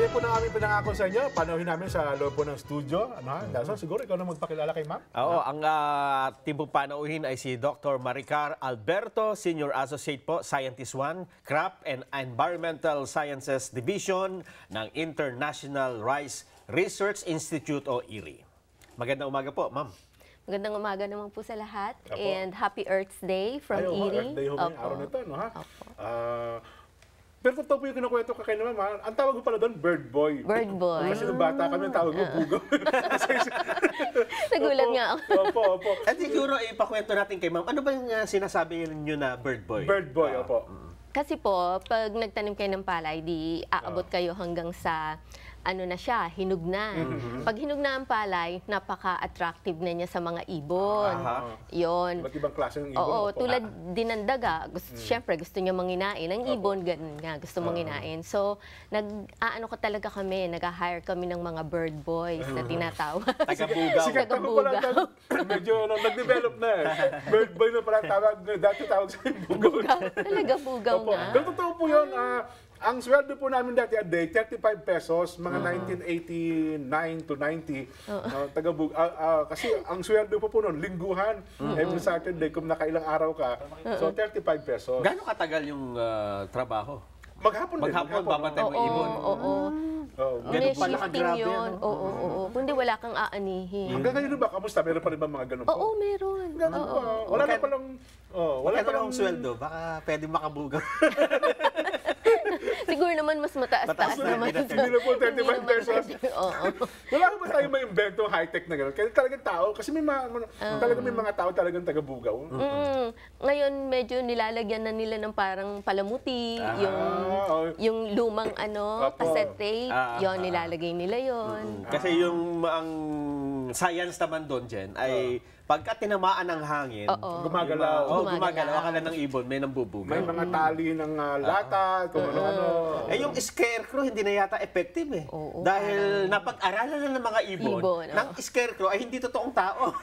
Gaya po ng aming pinangako sa inyo, panauhin namin sa loob po ng studio. So, siguro ikaw na magpakilala kay ma'am? Oo, ang team po panauhin ay si Dr. Maricar Alberto, Senior Associate po, Scientist 1, Crop and Environmental Sciences Division ng International Rice Research Institute o IRRI. Magandang umaga po, ma'am. Magandang umaga naman po sa lahat. Apo. And Happy Earth Day from IRRI. Earth Day ho ngayong araw na ito, no, ha? Pero totoo po yung kinukwento ka kay naman, ha? Ang tawag ko pala doon, Bird Boy. Bird Boy. Kasi nung bata kami, ang tawag ko, Bugaw. Nagulat nga ako. Opo. At siguro ipakwento natin kay ma'am, ano ba yung sinasabi niyo na bird boy? Bird Boy, opo. Kasi po, pag nagtanim kayo ng palay, di aabot kayo hanggang sa ano na siya, hinug na. Pag hinug na ang palay, napaka-attractive na niya sa mga ibon. Yun. Iba't ibang klase ng ibon. Oo, opo. tulad din ng daga. Siyempre, gusto niya manginain. Ang ibon, ganun nga, gusto manginain. So, nag-aano ka talaga kami, nag-hire kami ng mga bird boys na tinatawag. Taga-Bugaw. Sikat na po pala, medyo nag-develop na eh. Bird Boy na pala tawag, dati tawag sa Bugaw. Bugaw. Talaga bugaw Opo. nga. Pero totoo po yun. Ang sweldo po namin dati a day, 35 pesos, mga 1989 to 90. Kasi ang sweldo po noon, lingguhan, every Saturday, kung nakailang araw ka. So, 35 pesos. Gano'ng katagal yung trabaho? Maghapon din. Maghapon, babantay mo ibon. Oo. Ganun May pala shifting kagrabe, yun. ano? Oo. Kundi wala kang aanihin. Hanggang ngayon ba, kamusta? Meron pa rin ba mga ganun po? Oo, meron. Ganun po. Wala na palang... Wala pa lang sweldo, baka pwede makabugaw. Siguro naman mas mataas-taas naman. Hindi na po 35 pesos. Oo. Wala ba tayo ma-invento high-tech na gano'n? Kaya talagang tao, kasi may mga tao talagang taga-Bugaw. Ngayon, medyo nilalagyan na nila ng parang palamuti, yung lumang cassette tape, yon nilalagay nila yon. Kasi yung ang science naman doon, Jen, ay pagka tinamaan ng hangin, Gumagalaw. gumagalaw. Akala ng ibon, may nambubugaw. May mga tali ng lata, kung ano-ano. Eh yung scarecrow hindi na yata effective eh. Oo, Dahil napag-aralan na ng mga ibon, ng scarecrow ay hindi totoong tao.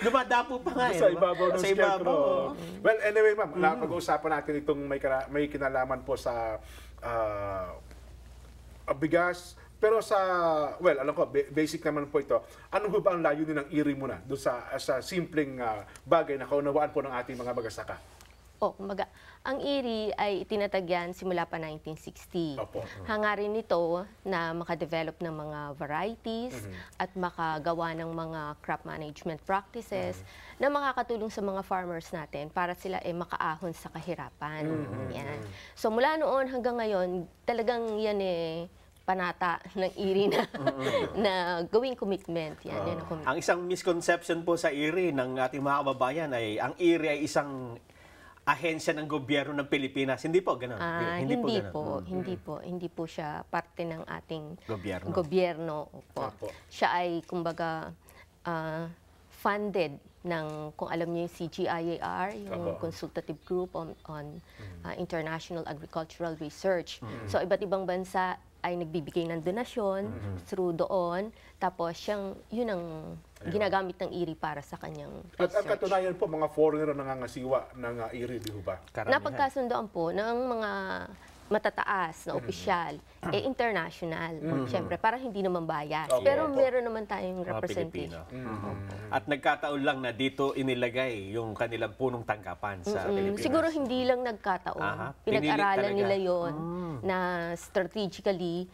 Dumadapo pa nga Sa ibabaw ng Sa scarecrow. Well, anyway, ma'am, pag-uusapan natin itong may kinalaman po sa bigas. Pero alam ko, basic naman po ito. Ano ba ang layunin ng IRRI muna doon sa simpleng bagay na kaunawaan po ng ating mga magsasaka? Kumbaga, ang IRRI ay itinatagyan simula pa 1960. Opo. Hangarin nito na makadevelop ng mga varieties at makagawa ng mga crop management practices na makakatulong sa mga farmers natin para sila makaahon sa kahirapan. Yan. So mula noon hanggang ngayon, talagang yan panata ng IRRI na gawing commitment. Yan ang commitment. Ang isang misconception po sa IRRI ng ating mga kababayan ay ang IRRI ay isang ahensya ng gobyerno ng Pilipinas. Hindi po ganun. Hindi po siya parte ng ating gobyerno. Opo. Siya ay kumbaga funded ng, kung alam niyo yung CGIAR, yung Consultative Group on International Agricultural Research. So iba't ibang bansa ay nagbibigay ng donasyon through doon. Tapos yun ang ginagamit ng IRRI para sa kanyang research. At ang katunayan po, mga foreigner ang nangangasiwa ng IRRI, di ba? Napagkasundoan po ng mga matataas na opisyal, international. Siyempre, para hindi naman bias. Pero meron naman tayong representation. At nagkataon lang na dito inilagay yung kanilang punong tanggapan sa Pilipinas. Siguro hindi lang nagkataon. Pinag-aralan nila yon na strategically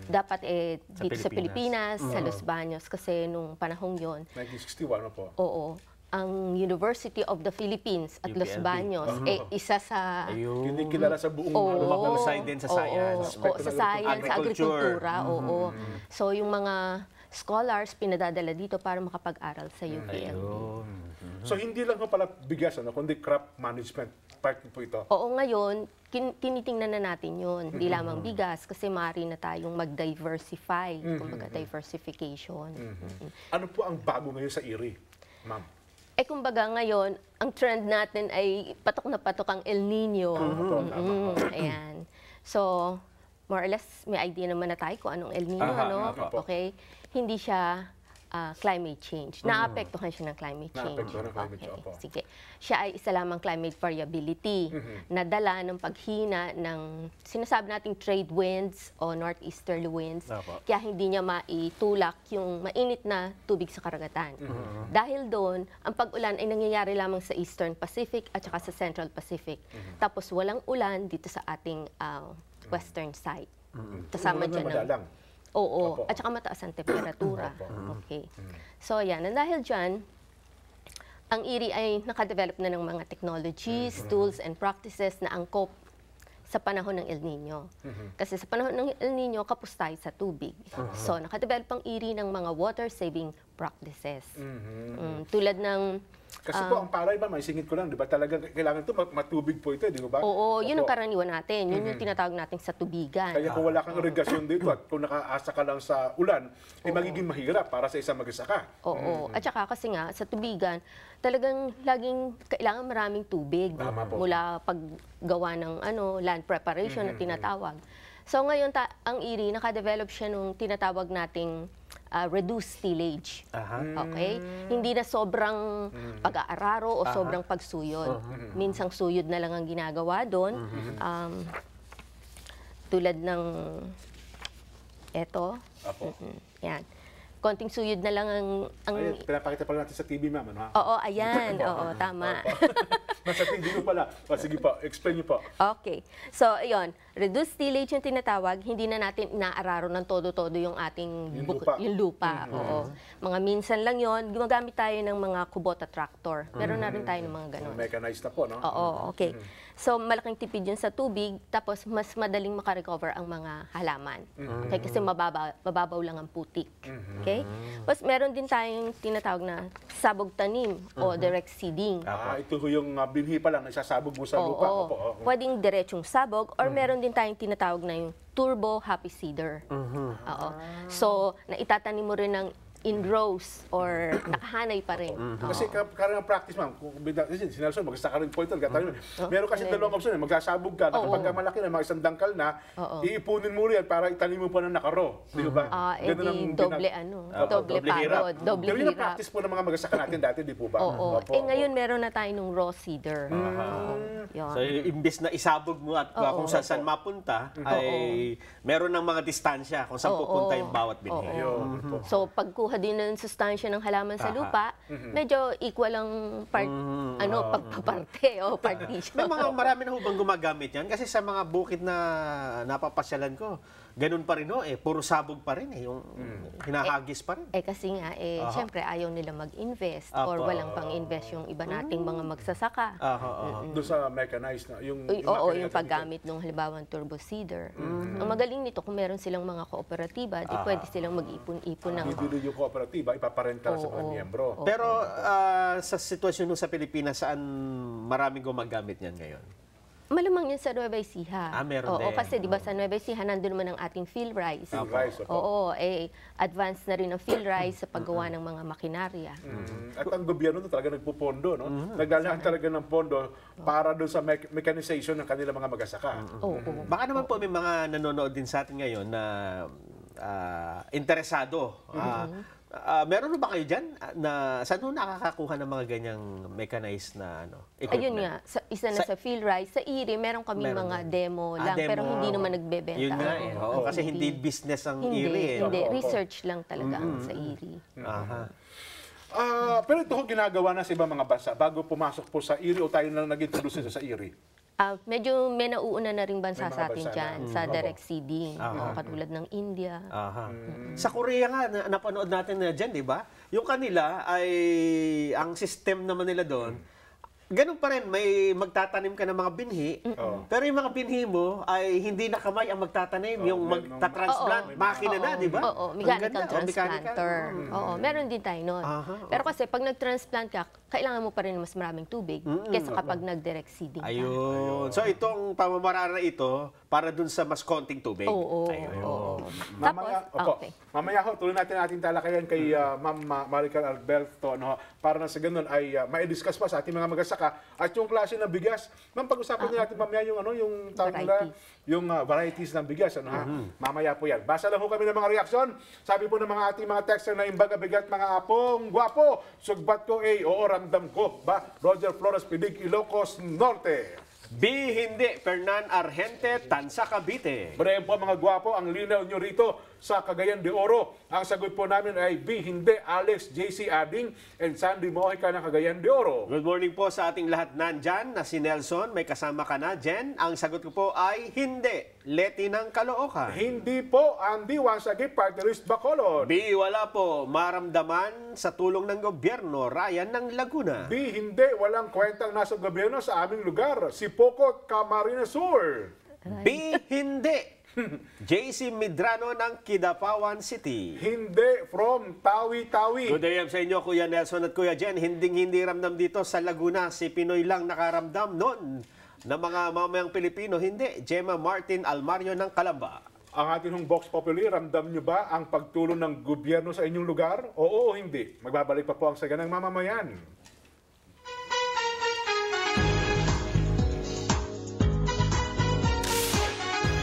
dapat dito sa Pilipinas, sa Los Baños, kasi nung panahong yon. 1961 po. Oo. Ang University of the Philippines at Los Baños, isa sa... Kinikilala sa buong mahusay din sa science. Sa science, sa agrikultura. So yung mga scholars pinadadala dito para makapag-aral sa UPLB. So hindi lang po pala bigas, kundi crop management part po ito? Oo, ngayon, tinitingnan na natin yun. Hindi lamang bigas, kasi maaari na tayong mag-diversify. Kumbaga, diversification. Ano po ang bago ngayon sa IRRI, ma'am? Kumbaga ngayon, ang trend natin ay patok na patok ang El Nino. Ayan. So, more or less, may idea naman na tayo kung anong El Nino, Okay? Hindi siya climate change. Naapektuhan siya ng climate change. Naapektuhan ng climate change, opo. Sige. Siya ay isa lamang climate variability na dala ng paghina ng sinasabi nating trade winds o northeasterly winds. Opo. Kaya hindi niya maitulak yung mainit na tubig sa karagatan. Dahil doon, ang pag-ulan ay nangyayari lamang sa Eastern Pacific at saka sa Central Pacific. Tapos walang ulan dito sa ating western side. Kasama Ulan na dyan ng... madalang. Oo, Opo. at saka mataas ang temperatura. Okay. So, yan. And dahil dyan, ang IRRI ay nakadevelop na ng mga technologies, tools, and practices na angkop sa panahon ng El Nino. Kasi sa panahon ng El Nino, kapos tayo sa tubig. So, nakadevelop ang IRRI ng mga water-saving practices. Tulad ng... Kasi po, ang palay ba, may singit ko lang, di ba? Talagang kailangan ito, matubig po ito, di ba? Oo, yun ang Opo. karaniwan natin. Yun yung tinatawag natin sa tubigan. Kaya kung wala kang irigasyon dito at kung nakaasa ka lang sa ulan, ay magiging mahirap para sa isang magsasaka. Oo. At saka kasi nga, sa tubigan, talagang laging kailangan maraming tubig. Tama po. Mula paggawa ng land preparation na tinatawag. So ngayon, ang IRRI, nakadevelop siya nung tinatawag nating reduced tillage. Okay? Hindi na sobrang pag-aararo o sobrang pagsuyod. Minsang suyod na lang ang ginagawa doon. Tulad ng eto. Apo. Yan. Konting suyod na lang ang Ay, pinapakita pala natin sa TV, ma'am. Ano, ha? Oo, ayan. Oo, tama. Nasa TV mo pala. O, sige po, explain niyo po. Okay. So, ayun. Reduced tillage yung tinatawag, hindi na natin inaararo ng todo-todo yung ating Yung lupa. Oo. Mga minsan lang yon, gumagamit tayo ng mga Kubota tractor. Meron na rin tayo ng mga ganun. Mechanized na po, no? Oo, okay. So, malaking tipid yun sa tubig, tapos mas madaling makarecover ang mga halaman. Okay, kasi mababaw lang ang putik. Okay? Tapos, meron din tayong tinatawag na sabog tanim o direct seeding. Ito ho yung binhi pa lang, isasabog mo sa lupa. Oo. Opo, opo. Pwedeng diretsong sabog or meron din tayong tinatawag na yung turbo happy seeder. Oo. So, naitatanim mo rin ng in rows or nakahanay pa rin. Kasi karang practice, ma'am, kung sinalson, magsasaka rin po ito. Meron kasi dalawang option, magsasabog ka, kapag malaki na, mga isang dangkal na, iipunin mo rin para itanim mo pa ng nakaro. Di ba? Ganun ang Doble doble hirap. pagod, doble Pero yun ang hirap. practice po ng mga magsasaka natin dati, di po ba? Oo. Opo, Ngayon meron na tayo ng raw seeder. Yun. So, imbis na isabog mo at kung saan mapunta, ay meron ng mga distansya kung saan pupunta yung bawat binhi. Yun, po. So, pagkuha din ng sustansya ng halaman sa lupa, medyo equal ang pagpaparte o partition. Marami na hubang gumagamit yan kasi sa mga bukid na napapasyalan ko, ganun pa rin puro sabog pa rin yung hinahagis pa rin. Kasi nga, syempre ayaw nila mag-invest or Apo. walang pang-invest yung iba nating mga magsasaka. Doon sa mechanized na, yung Oo, makina yung natin paggamit ng halimbawa ng turbo seeder. Ang magaling nito, kung meron silang mga kooperatiba, di pwede silang mag-ipon-ipon ng... bibili yung kooperatiba, ipaparenta sa mga miyembro. Pero sa sitwasyon nung sa Pilipinas, saan maraming gumagamit niyan ngayon? Malamang yun sa Nueva Ecija. Meron Oo, din. kasi di ba sa Nueva Ecija, nandun naman ang ating field rice. Yung rice, opo. Oo, advanced na rin ang field rice sa paggawa ng mga makinarya. At ang gobyerno talaga nagpupondo, no? Naglalaan talaga ng pondo para doon sa mechanization ng kanilang mga magsasaka. Oo. Baka naman po may mga nanonood din sa atin ngayon na interesado. Meron ba kayo dyan na saan nakakakuha ng mga ganyang mechanized na equipment? Ayun nga, isa na sa field rice. Sa IRRI, meron kami Meron mga din. demo lang, Demo. pero hindi naman nagbebenta. Yun nga Oo, kasi hindi business ang IRRI. Hindi, Opo. research lang talaga ang sa IRRI. Pero ito ho ginagawa na sa ibang mga bansa bago pumasok po sa IRRI o tayo na nag-introduce sa IRRI. Medyo may nauuna na ring bansa May mga sa atin bansa dyan, na. sa direct seeding, katulad ng India. Sa Korea nga, napanood natin na dyan, di ba? Yung kanila ay, ang system naman nila doon, ganun pa rin, may magtatanim ka ng mga binhi, pero yung mga binhi mo ay hindi na kamay ang magtatanim, yung magta-transplant, makina na, di ba? Oo, Ang mechanical ganda. transplanter. Oo, meron din tayo nun. Pero kasi pag nag-transplant ka, kailangan mo pa rin mas maraming tubig kaysa kapag nag-direct seeding ka. Ayun. So itong pamamaraan na ito, para dun sa mas konting tubig. Oo. Mamaya, Tapos, okay. Mamaya ho, tuloy natin ating talakayan kay Ma'am Maricar Alberto, para na sa ganun ay mai-discuss pa sa ating mga magsasaka magsasaka at yung klase ng bigas. Ma'am, pag-usapan natin mamaya yung yung tawag nila, yung varieties ng bigas. Mamaya po yan. Basa lang ho kami ng mga reaksyon. Sabi po ng mga ating mga texter na imbaga bigat, mga apong gwapo, sugbat ko oo, ramdam ko. Roger Flores, Pidig, Ilocos Norte. B. Hindi, Fernan Argente, Tansa, Cavite. Breve po mga gwapo, ang linaw nyo rito sa Cagayan de Oro. Ang sagot po namin ay B. Hindi, Alex JC Ading and Sandy Mojica ng Cagayan de Oro. Good morning po sa ating lahat nandyan, na si Nelson, may kasama ka na, Jen. Ang sagot ko po ay hindi, Leti ng Caloocan. Hindi po, Andy Wansagi, Party List Bacolod. B. Wala po, maramdaman sa tulong ng gobyerno, Ryan ng Laguna. B. Hindi, walang kwentang nasa gobyerno sa aming lugar. Si Poco Camarines Sur. B. Hindi. JC Medrano ng Kidapawan City. Hindi, from Tawi-Tawi. Good day sa inyo, Kuya Nelson at Kuya Jen. Hindi ramdam dito sa Laguna. Si Pinoy lang nakaramdam noon na mga mamayang Pilipino. Hindi. Gemma Martin Almario ng Calamba. Ang ating hong Vox Populi, ramdam nyo ba ang pagtulong ng gobyerno sa inyong lugar? Oo o hindi? Magbabalik pa po ang saganang mamamayan.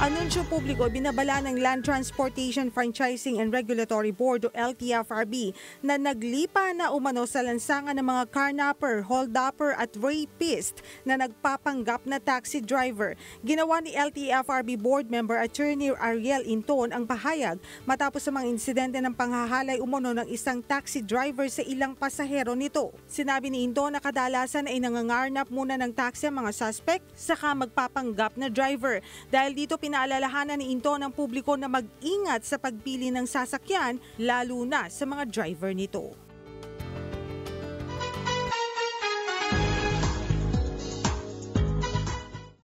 Anunsyo publiko, binabala ng Land Transportation Franchising and Regulatory Board o LTFRB na naglipa na umano sa lansangan ng mga carnapper, holdupper at rapist na nagpapanggap na taxi driver. Ginawa ni LTFRB Board Member Attorney Ariel Inton ang pahayag matapos sa mga insidente ng panghahalay umano ng isang taxi driver sa ilang pasahero nito. Sinabi ni Inton na kadalasan ay nangangarnap muna ng taxi ang mga suspect saka magpapanggap na driver. Dahil dito pinaalalahanan ni Inton ng publiko na mag-ingat sa pagpili ng sasakyan, lalo na sa mga driver nito.